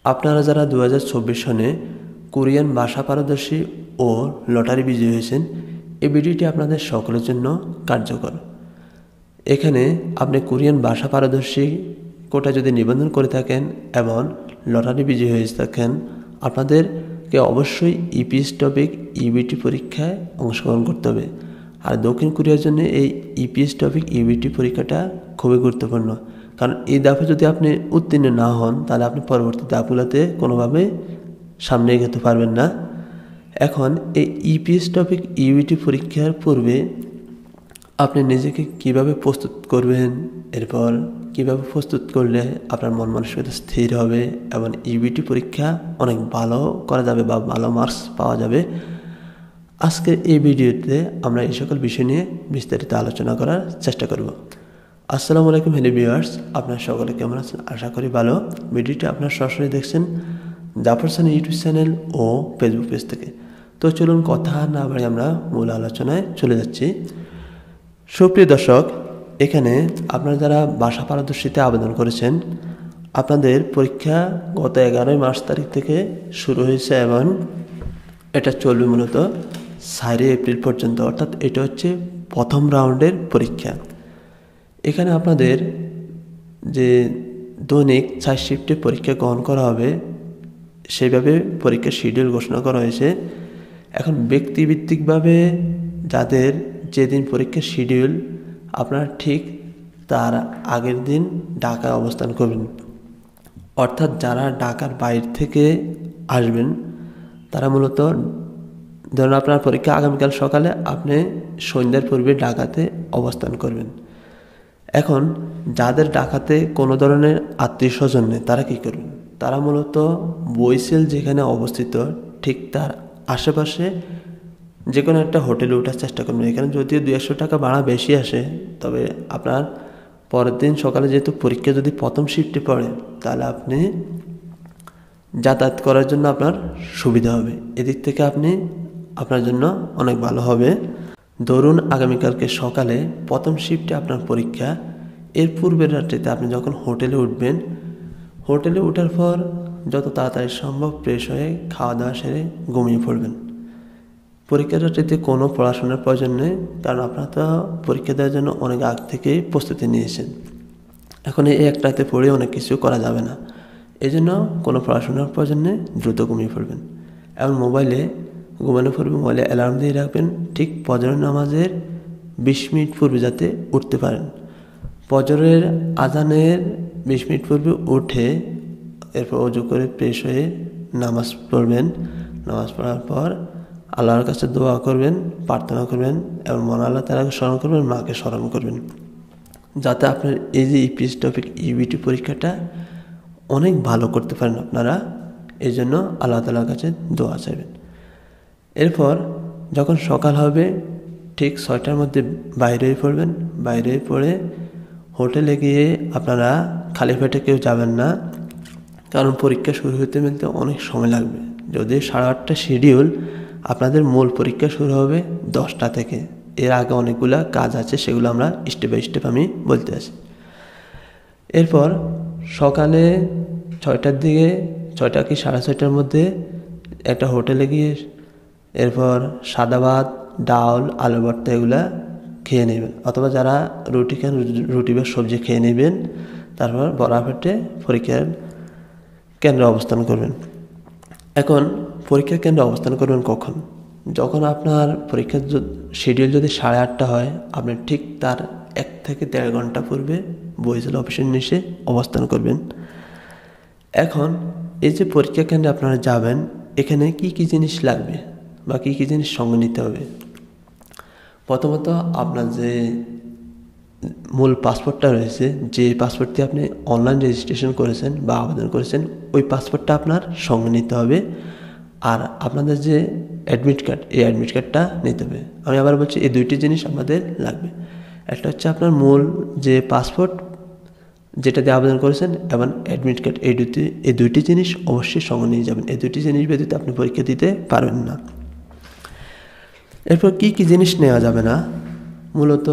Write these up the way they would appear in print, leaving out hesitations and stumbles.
আপনারা যারা 2024 সনে কোরিয়ান ভাষা পারদর্শী ও লটারি বিজয়ী হয়েছেন, এই ভিডিওটি আপনাদের সকলের জন্য কার্যকর। এখানে আপনি কোরিয়ান ভাষা পারদর্শী কোটা যদি নিবন্ধন করে থাকেন এবং লটারি বিজয়ী হয়ে থাকেন, আপনাদেরকে অবশ্যই ইপিএস টপিক ইবিটি পরীক্ষায় অংশগ্রহণ করতে হবে। আর দক্ষিণ কোরিয়ার জন্য এই ইপিএস টপিক ইবিটি পরীক্ষাটা খুবই গুরুত্বপূর্ণ, কারণ এই ধাপে যদি আপনি উত্তীর্ণ না হন তাহলে আপনি পরবর্তী ধাপগুলোতে কোনোভাবে সামনে এগোতে পারবেন না। এখন এই ইপিএস টপিক ইবিটি পরীক্ষার পূর্বে আপনি নিজেকে কিভাবে প্রস্তুত করবেন, এরপর কিভাবে প্রস্তুত করলে আপনার মন মানসিকতা স্থির হবে এবং ইবিটি পরীক্ষা অনেক ভালো করা যাবে বা ভালো মার্কস পাওয়া যাবে, আজকের এই ভিডিওতে আমরা এই সকল বিষয় নিয়ে বিস্তারিত আলোচনা করার চেষ্টা করব। আসসালামু আলাইকুম হ্যালো ভিউয়ার্স, আপনারা সকলে কেমন আছেন? আশা করি ভালো। ভিডিওটি আপনারা সরাসরি দেখছেন জাফর সানি ইউটিউব চ্যানেল ও ফেসবুক পেজ থেকে। তো চলুন কথা না বাড়িয়ে আমরা মূল আলোচনায় চলে যাচ্ছি। সুপ্রিয় দর্শক, এখানে আপনারা যারা ভাষা পারদর্শীতে আবেদন করেছেন, আপনাদের পরীক্ষা গত 11 মার্চ তারিখ থেকে শুরু হয়েছে এবং এটা চলবে মূলত 4 এপ্রিল পর্যন্ত, অর্থাৎ এটা হচ্ছে প্রথম রাউন্ডের পরীক্ষা। এখানে আপনাদের যে দৈনিক 4 শিফটে পরীক্ষা গ্রহণ করা হবে, সেইভাবে পরীক্ষার শিডিউল ঘোষণা করা হয়েছে। এখন ব্যক্তিভিত্তিকভাবে যাদের যেদিন পরীক্ষার শিডিউল, আপনারা ঠিক তার আগের দিন ঢাকায় অবস্থান করবেন। অর্থাৎ যারা ঢাকার বাইরে থেকে আসবেন তারা মূলত ধরুন আপনার পরীক্ষা আগামীকাল সকালে, আপনি সন্ধ্যার পূর্বে ঢাকাতে অবস্থান করবেন। এখন যাদের ঢাকাতে কোনো ধরনের আত্মীয় স্বজন নেই, তারা কী করবেন? তারা মূলত বরিশাল যেখানে অবস্থিত ঠিক তার আশেপাশে যে কোনো একটা হোটেলে ওঠার চেষ্টা করবেন। এখানে যদিও 200 টাকা ভাড়া বেশি আসে, তবে আপনার পরের দিন সকালে যেহেতু পরীক্ষা যদি প্রথম শিফটে পড়ে, তাহলে আপনি যাতায়াত করার জন্য আপনার সুবিধা হবে। এদিক থেকে আপনার জন্য অনেক ভালো হবে। ধরুন আগামীকালকে সকালে প্রথম শিফটে আপনার পরীক্ষা, এর পূর্বের রাত্রিতে আপনি যখন হোটেলে উঠবেন, হোটেলে ওঠার পর যত তাড়াতাড়ি সম্ভব ফ্রেশ হয়ে খাওয়া দাওয়া সেরে ঘুমিয়ে পড়বেন। পরীক্ষার রাত্রিতে কোনো পড়াশোনার প্রয়োজন নেই, কারণ আপনারা তো পরীক্ষা দেওয়ার জন্য অনেক আগ থেকেই প্রস্তুতি নিয়েছেন। এখন এই এক রাতে পড়ে অনেক কিছু করা যাবে না, এই জন্য কোনো পড়াশোনার প্রয়োজন নেই, দ্রুত ঘুমিয়ে পড়বেন। এবং মোবাইলে ঘুমানো পূর্বে মোবাইলে অ্যালার্ম দিয়ে রাখবেন, ঠিক ফজরের নামাজের 20 মিনিট পূর্বে যাতে উঠতে পারেন। ফজরের আজানের 20 মিনিট পূর্বে উঠে এরপর ওযু করে ফ্রেশ হয়ে নামাজ পড়বেন। নামাজ পড়ার পর আল্লাহর কাছে দোয়া করবেন, প্রার্থনা করবেন এবং মন আল্লাহ তাআলাকে স্মরণ করবেন, মাকে স্মরণ করবেন, যাতে আপনার এই যে ইপিএস টপিক ইবিটি পরীক্ষাটা অনেক ভালো করতে পারেন আপনারা। এই জন্য আল্লাহ তাআলার কাছে দোয়া চাইবেন। এরপর যখন সকাল হবে ঠিক 6টার মধ্যে বাইরে পড়বেন। বাইরে পড়ে হোটেলে গিয়ে আপনারা খালি পেটে কেউ যাবেন না, কারণ পরীক্ষা শুরু হতে মিলতে অনেক সময় লাগবে। যদি 8:30 শিডিউল, আপনাদের মূল পরীক্ষা শুরু হবে 10টা থেকে। এর আগে অনেকগুলা কাজ আছে, সেগুলো আমরা স্টেপ বাই স্টেপ আমি বলতে আসি। এরপর সকালে 6টার দিকে, 6টা কি 6:30টার মধ্যে একটা হোটেলে গিয়ে এরপর সাদা ভাত, ডাল, আলু ভর্তা এগুলা খেয়ে নেবেন, অথবা যারা রুটি খান রুটি বা সবজি খেয়ে নেবেন। তারপর বরাবরটে পরীক্ষার কেন্দ্রে অবস্থান করবেন। এখন পরীক্ষা কেন্দ্রে অবস্থান করবেন কখন? যখন আপনার পরীক্ষার শিডিউল যদি 8:30 হয়, আপনি ঠিক তার 1 থেকে 1.5 ঘন্টা পূর্বে বরিশাল অফিসের নিচে অবস্থান করবেন। এখন এই যে পরীক্ষা কেন্দ্রে আপনারা যাবেন, এখানে কি কি জিনিস লাগবে বা কি কি জিনিস সঙ্গে নিতে হবে? প্রথমত আপনার যে মূল পাসপোর্টটা রয়েছে, যে পাসপোর্ট দিয়ে আপনি অনলাইন রেজিস্ট্রেশন করেছেন বা আবেদন করেছেন, ওই পাসপোর্টটা আপনার সঙ্গে নিতে হবে। আর আপনাদের যে অ্যাডমিট কার্ড, এই অ্যাডমিট কার্ডটা নিতে হবে। আমি আবার বলছি, এই দুইটি জিনিস আমাদের লাগবে। একটা হচ্ছে আপনার মূল যে পাসপোর্ট যেটা দিয়ে আবেদন করেছেন এবং অ্যাডমিট কার্ড, এই দুইটি জিনিস অবশ্যই সঙ্গে নিয়ে যাবেন। এই দুইটি জিনিস ব্যতীত আপনি পরীক্ষা দিতে পারবেন না। এরপর কি কি জিনিস নেওয়া যাবে না? মূলত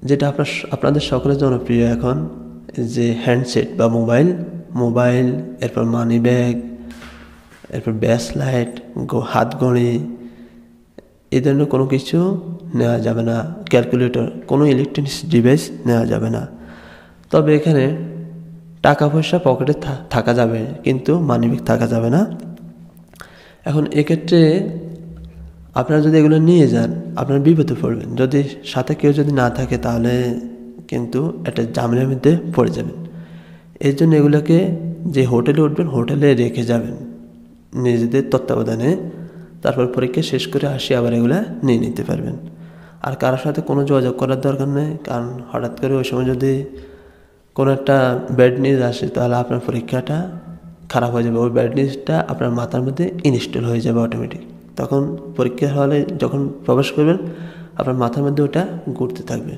যেটা আপনাদের সকলের জনপ্রিয় এখন, যে হ্যান্ডসেট বা মোবাইল, এরপর মানি ব্যাগ, এরপর ব্যাস লাইট, হাত ঘড়ি, এই ধরনের কোনো কিছু নেওয়া যাবে না। ক্যালকুলেটর, কোনো ইলেকট্রনিক্স ডিভাইস নেওয়া যাবে না। তবে এখানে টাকা পয়সা পকেটে থাকা যাবে, কিন্তু মানিব্যাগ থাকা যাবে না। এখন এক্ষেত্রে আপনারা যদি এগুলো নিয়ে যান, আপনারা বিপদে পড়বেন। যদি সাথে কেউ যদি না থাকে, তাহলে কিন্তু একটা ঝামেলার মধ্যে পড়ে যাবেন। এর জন্য এগুলোকে যে হোটেলে উঠবেন, হোটেলে রেখে যাবেন নিজেদের তত্ত্বাবধানে। তারপর পরীক্ষা শেষ করে আবার এগুলা নিয়ে নিতে পারবেন। আর কারোর সাথে কোনো যোগাযোগ করার দরকার নেই, কারণ হঠাৎ করে ওই সময় যদি কোনো একটা ব্যাড নিউজ আসে, তাহলে আপনার পরীক্ষাটা খারাপ হয়ে যাবে। ওই ব্যাড নিউজটা আপনার মাথার মধ্যে ইনস্টল হয়ে যাবে অটোমেটিক। তখন পরীক্ষা হলে যখন প্রবেশ করবেন, আপনার মাথার মধ্যে ওটা ঘুরতে থাকবে।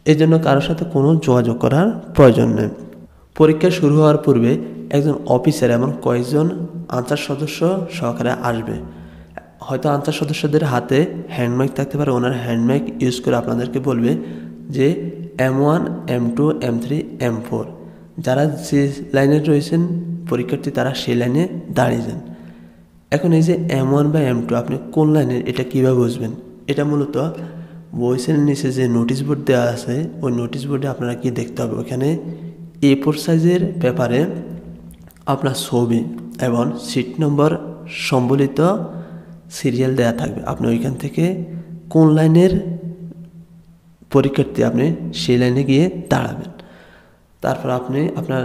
এই জন্য কারোর সাথে কোনো যোগাযোগ করার প্রয়োজন নেই। পরীক্ষা শুরু হওয়ার পূর্বে একজন অফিসার এমন কয়েকজন আনসার সদস্য সহকারে আসবে। হয়তো আনসার সদস্যদের হাতে হ্যান্ডমাইক থাকতে পারে। ওনার হ্যান্ডমাইক ইউজ করে আপনাদেরকে বলবে যে M1, M2, M3, M4 যারা যে লাইনে রয়েছেন পরীক্ষার্থী, তারা সেই লাইনে দাঁড়িয়ে যান। এখন এই যে M1 বা M2 আপনি কোন লাইনের, এটা কীভাবে বুঝবেন? এটা মূলত বইসের নিচে যে নোটিশ বোর্ড দেওয়া আছে, ওই নোটিশ বোর্ডে আপনারা কি দেখতে হবে, ওখানে A4 সাইজের পেপারে আপনার ছবি এবং সিট নম্বর সম্বলিত সিরিয়াল দেওয়া থাকবে। আপনি ওইখান থেকে কোন লাইনের পরীক্ষার্থী, আপনি সেই লাইনে গিয়ে দাঁড়াবেন। তারপর আপনি আপনার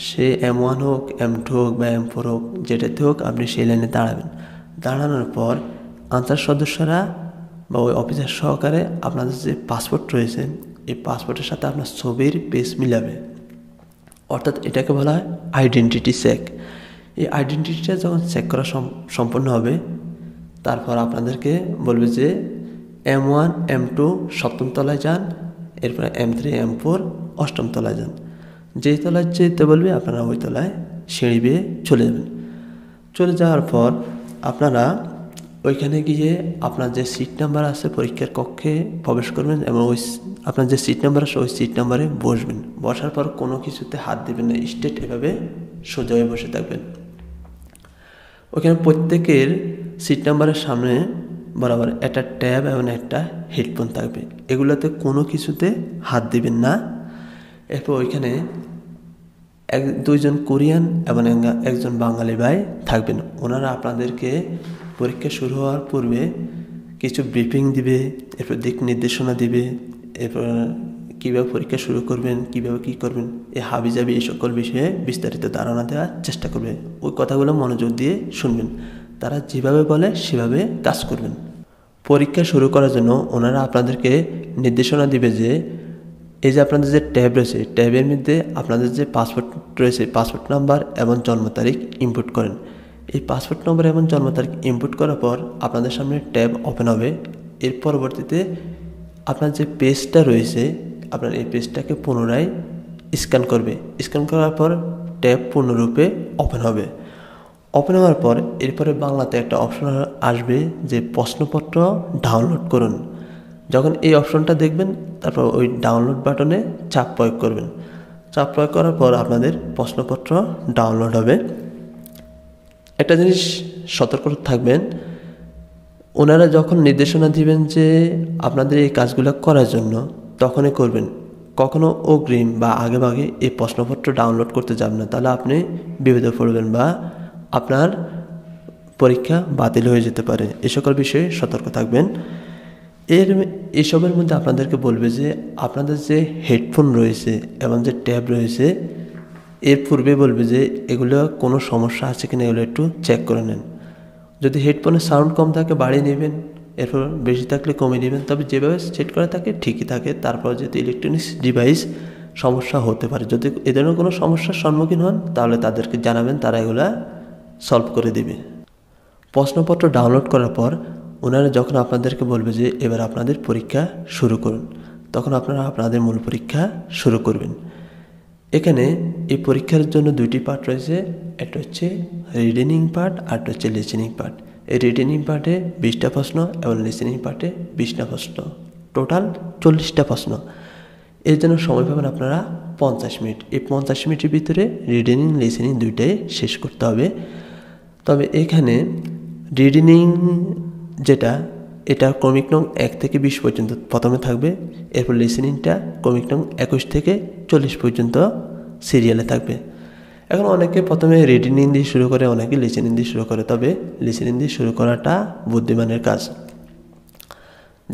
সে M1 হোক, M2 হোক বা M4 হোক, যেটাতে হোক, আপনি সেই লাইনে দাঁড়াবেন। দাঁড়ানোর পর আনসার সদস্যরা বা ওই অফিসার সহকারে আপনাদের যে পাসপোর্ট রয়েছে, এই পাসপোর্টের সাথে আপনার ছবির পেজ মিলাবে। অর্থাৎ এটাকে বলা হয় আইডেন্টিটি চেক। এই আইডেন্টিটিটা যখন চেক করা সম্পন্ন হবে, তারপর আপনাদেরকে বলবে যে M1, M2 সপ্তম তলায় যান, এরপরে M3, M4 অষ্টম তলায় যান। যেই তলায় যেতে বলবে, আপনারা ওই তলায় সিঁড়ি বেয়ে চলে যাবেন। চলে যাওয়ার পর আপনারা ওইখানে গিয়ে আপনার যে সিট নাম্বার আছে পরীক্ষার কক্ষে প্রবেশ করবেন এবং ওই আপনার যে সিট নাম্বার আছে ওই সিট নাম্বারে বসবেন। বসার পর কোনো কিছুতে হাত দেবেন না, স্ট্রেট এভাবে সোজা হয়ে বসে থাকবেন। ওইখানে প্রত্যেকের সিট নাম্বারের সামনে বরাবর একটা ট্যাব এবং একটা হেডফোন থাকবে। এগুলোতে কোনো কিছুতে হাত দিবেন না। এরপর ওইখানে দুইজন কোরিয়ান এবং একজন বাঙালি ভাই থাকবেন। ওনারা আপনাদেরকে পরীক্ষা শুরু হওয়ার পূর্বে কিছু ব্রিফিং দিবে, এরপর দিক নির্দেশনা দিবে, এরপর কীভাবে পরীক্ষা শুরু করবেন, কীভাবে কী করবেন, এই হাবিজাবি এই সকল বিষয়ে বিস্তারিত ধারণা দেওয়ার চেষ্টা করবে। ওই কথাগুলো মনোযোগ দিয়ে শুনবেন। তারা যেভাবে বলে সেভাবে কাজ করবেন। পরীক্ষা শুরু করার জন্য ওনারা আপনাদেরকে নির্দেশনা দিবে যে এই যে আপনাদের যে ট্যাব রয়েছে, ট্যাবের মধ্যে আপনাদের যে পাসপোর্ট রয়েছে, পাসপোর্ট নাম্বার এবং জন্ম তারিখ ইনপুট করেন। এই পাসপোর্ট নম্বর এবং জন্ম তারিখ ইনপুট করার পর আপনাদের সামনে ট্যাব ওপেন হবে। এর পরবর্তীতে আপনার যে পেজটা রয়েছে, আপনার এই পেজটাকে পুনরায় স্ক্যান করবে। স্ক্যান করার পর ট্যাব পূর্ণরূপে ওপেন হবে। ওপেন হওয়ার পর এরপরে বাংলাতে একটা অপশন আসবে যে প্রশ্নপত্র ডাউনলোড করুন। যখন এই অপশনটা দেখবেন, তারপর ওই ডাউনলোড বাটনে চাপ প্রয়োগ করবেন। চাপ প্রয়োগ করার পর আপনাদের প্রশ্নপত্র ডাউনলোড হবে। একটা জিনিস সতর্ক থাকবেন, ওনারা যখন নির্দেশনা দিবেন যে আপনাদের এই কাজগুলো করার জন্য, তখনই করবেন। কখনো অগ্রিম বা আগেভাগে এই প্রশ্নপত্র ডাউনলোড করতে যাবেন না, তাহলে আপনি বিপদে পড়বেন বা আপনার পরীক্ষা বাতিল হয়ে যেতে পারে। এ সকল বিষয়ে সতর্ক থাকবেন। এসবের মধ্যে আপনাদেরকে বলবে যে আপনাদের যে হেডফোন রয়েছে এবং যে ট্যাব রয়েছে, এর পূর্বে বলবে যে এগুলো কোনো সমস্যা আছে কিনা এগুলো একটু চেক করে নেন। যদি হেডফোনের সাউন্ড কম থাকে বাড়িয়ে নেবেন, এরপর বেশি থাকলে কমিয়ে নেবেন। তবে যেভাবে সেট করা থাকে ঠিকই থাকে। তারপর যদি ইলেকট্রনিক্স ডিভাইস সমস্যা হতে পারে, যদি এ ধরনের কোনো সমস্যার সম্মুখীন হন, তাহলে তাদেরকে জানাবেন, তারা এগুলা সলভ করে দিবে। প্রশ্নপত্র ডাউনলোড করার পর ওনারা যখন আপনাদেরকে বলবে যে এবার আপনাদের পরীক্ষা শুরু করুন, তখন আপনারা আপনাদের মূল পরীক্ষা শুরু করবেন। এখানে এই পরীক্ষার জন্য দুইটি পার্ট রয়েছে, একটা হচ্ছে রিডেনিং পার্ট আর একটা হচ্ছে লিসেনিং পার্ট। এই রিডেনিং পার্টে 20টা প্রশ্ন এবং লিসেনিং পার্টে 20টা প্রশ্ন, টোটাল 40টা প্রশ্ন। এর জন্য সময় পাবেন আপনারা 50 মিনিট। এই 50 মিনিটের ভিতরে রিডিং লিসেনিং দুইটাই শেষ করতে হবে। তবে এখানে রিডিং যেটা, এটা ক্রমিক নং 1 থেকে 20 পর্যন্ত প্রথমে থাকবে, এরপর লিসেনিংটা ক্রমিক নং 21 থেকে 40 পর্যন্ত সিরিয়ালে থাকবে। এখন অনেকে প্রথমে রিডিং দিয়ে শুরু করে, অনেকে লিসেনিং দিয়ে শুরু করে, তবে লিসেনিং দিয়ে শুরু করাটা বুদ্ধিমানের কাজ।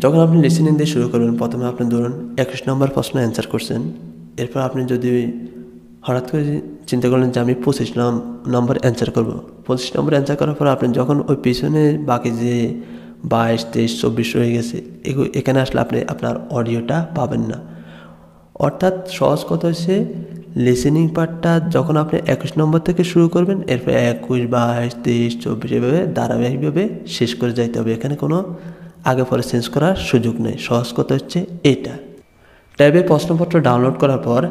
যখন আপনি লিসেনিং দিয়ে শুরু করবেন, প্রথমে আপনি ধরুন 21 নম্বর প্রশ্ন অ্যান্সার করছেন, এরপর আপনি যদি হঠাৎ করে চিন্তা করলেন যে আমি 25 নম্বর অ্যান্সার করব, 25 নম্বর অ্যান্সার করার পর আপনি যখন ওই পিছনে বাকি যে 22, 23, 24 রয়ে গেছে, এখানে আসলে আপনি আপনার অডিওটা পাবেন না। অর্থাৎ সহজ কথা হচ্ছে, লিসেনিং পার্টটা যখন আপনি 21 নম্বর থেকে শুরু করবেন, এরপর 21, 22, 23, 24 এভাবে ধারাবাহিকভাবে শেষ করে যাইতে হবে। এখানে কোনো আগে পরে চেঞ্জ করার সুযোগ নেই। সহজ কথা হচ্ছে এটা। ট্যাবে প্রশ্নপত্র ডাউনলোড করার পর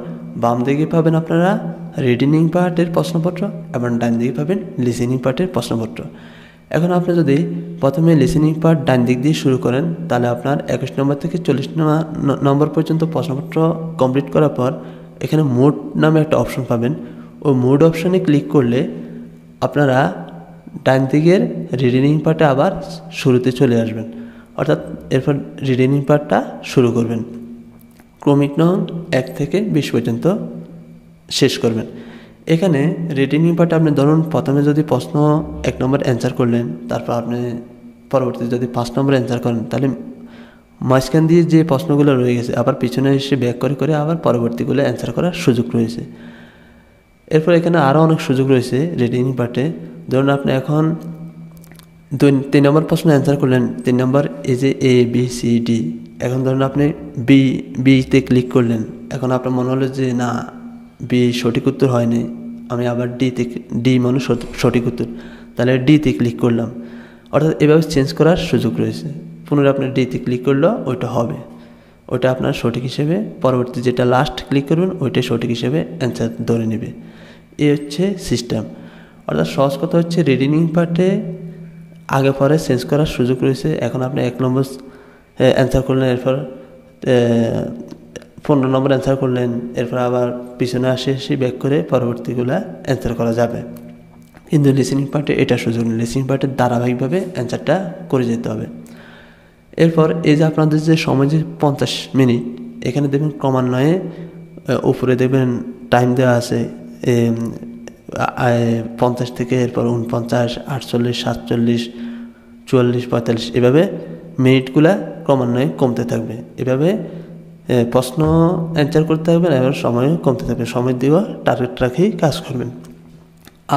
বাম দিকে পাবেন আপনারা রিডিং পার্টের প্রশ্নপত্র এবং ডান দিকে পাবেন লিসেনিং পার্টের প্রশ্নপত্র। এখন আপনি যদি প্রথমে লিসেনিং পার্ট ডান দিক দিয়ে শুরু করেন, তাহলে আপনার 21 নম্বর থেকে 40 নম্বর পর্যন্ত প্রশ্নপত্র কমপ্লিট করার পর এখানে মোড নামে একটা অপশন পাবেন। ওই মোড অপশনে ক্লিক করলে আপনারা ডান দিকের রিডিং পার্টে আবার শুরুতে চলে আসবেন, অর্থাৎ এরপর রিডিং পার্টটা শুরু করবেন, ক্রমিক নং 1 থেকে 20 পর্যন্ত শেষ করবেন। এখানে রিডিং পার্টে আপনি ধরুন প্রথমে যদি প্রশ্ন 1 নম্বর অ্যান্সার করলেন, তারপর আপনি পরবর্তীতে যদি 5 নম্বর অ্যান্সার করেন, তাহলে মাঝখান দিয়ে যে প্রশ্নগুলো রয়ে গেছে আবার পিছনে এসে ব্যাক করে করে আবার পরবর্তীগুলো অ্যান্সার করার সুযোগ রয়েছে। এরপর এখানে আরও অনেক সুযোগ রয়েছে রিডিং পার্টে। ধরুন আপনি এখন 3 নম্বর প্রশ্ন অ্যান্সার করলেন, 3 নম্বর এই যে ABCD, এখন ধরুন আপনি বিতে ক্লিক করলেন, এখন আপনার মনে হলো যে না, বি সঠিক উত্তর হয়নি, আমি আবার ডি মানে সঠিক উত্তর, তাহলে ডিতে ক্লিক করলাম। অর্থাৎ এভাবে চেঞ্জ করার সুযোগ রয়েছে। পুনরায় আপনি ডিতে ক্লিক করলেও ওইটা হবে, ওইটা আপনার সঠিক হিসেবে, পরবর্তী যেটা লাস্ট ক্লিক করবেন ওইটাই সঠিক হিসেবে অ্যান্সার ধরে নেবে। এই হচ্ছে সিস্টেম। অর্থাৎ সহজ কথা হচ্ছে রিডিং পার্টে আগে পরে চেঞ্জ করার সুযোগ রয়েছে। এখন আপনি 1 নম্বর অ্যান্সার করলেন, এরপর 15 নম্বর অ্যান্সার করলেন, এরপর আবার পিছনে এসে ব্যাক করে পরবর্তীগুলো অ্যান্সার করা যাবে। কিন্তু লিসেনিং পার্টে এটা সুযোগ নেই, লিসেনিং পার্টে ধারাবাহিকভাবে অ্যান্সারটা করে যেতে হবে। এরপর এই যে আপনাদের যে সময় যে 50 মিনিট, এখানে দেখবেন ক্রমান্বয়ে উপরে দেখবেন টাইম দেওয়া আছে 50 থেকে এরপর 49, 48, 47, 44, 45 এভাবে মিনিটগুলা ক্রমান্বয়ে কমতে থাকবে। এভাবে প্রশ্ন অ্যান্সার করতে থাকবেন, এবার সময়ও কমতে থাকবে। সময় দিয়েও টার্গেট রাখেই কাজ করবেন।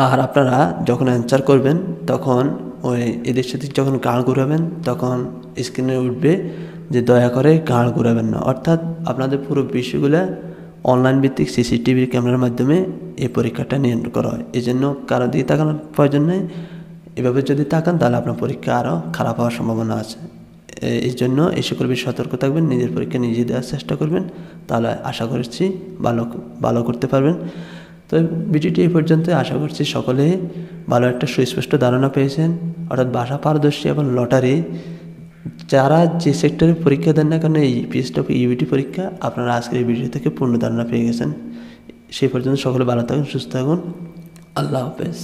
আর আপনারা যখন অ্যান্সার করবেন তখন ওই এদের সাথে যখন গাঁড় ঘুরাবেন, তখন স্ক্রিনে উঠবে যে দয়া করে গাঁড় ঘুরাবেন না। অর্থাৎ আপনাদের পুরো বিষয়গুলো অনলাইন ভিত্তিক CCTV ক্যামেরার মাধ্যমে এই পরীক্ষাটা নিয়ন্ত্রণ করা হয়। এই জন্য কারো দিকে তাকানোর প্রয়োজন নেই। এভাবে যদি তাকান তাহলে আপনার পরীক্ষা আরও খারাপ হওয়ার সম্ভাবনা আছে। এই জন্য এই সকল বিষয়ে সতর্ক থাকবেন, নিজের পরীক্ষা নিজে দেওয়ার চেষ্টা করবেন, তাহলে আশা করছি ভালো করতে পারবেন। তো ভিডিওটি এই পর্যন্ত। আশা করছি সকলে ভালো একটা সুস্পষ্ট ধারণা পেয়েছেন। অর্থাৎ ভাষা পারদর্শী এবং লটারি যারা যে সেক্টরে পরীক্ষা দেন না কেন, এই PSW UET পরীক্ষা আপনারা আজকের এই ভিডিও থেকে পূর্ণ ধারণা পেয়ে গেছেন। সেই পর্যন্ত সকলে ভালো থাকুন, সুস্থ থাকুন। আল্লাহ হাফেজ।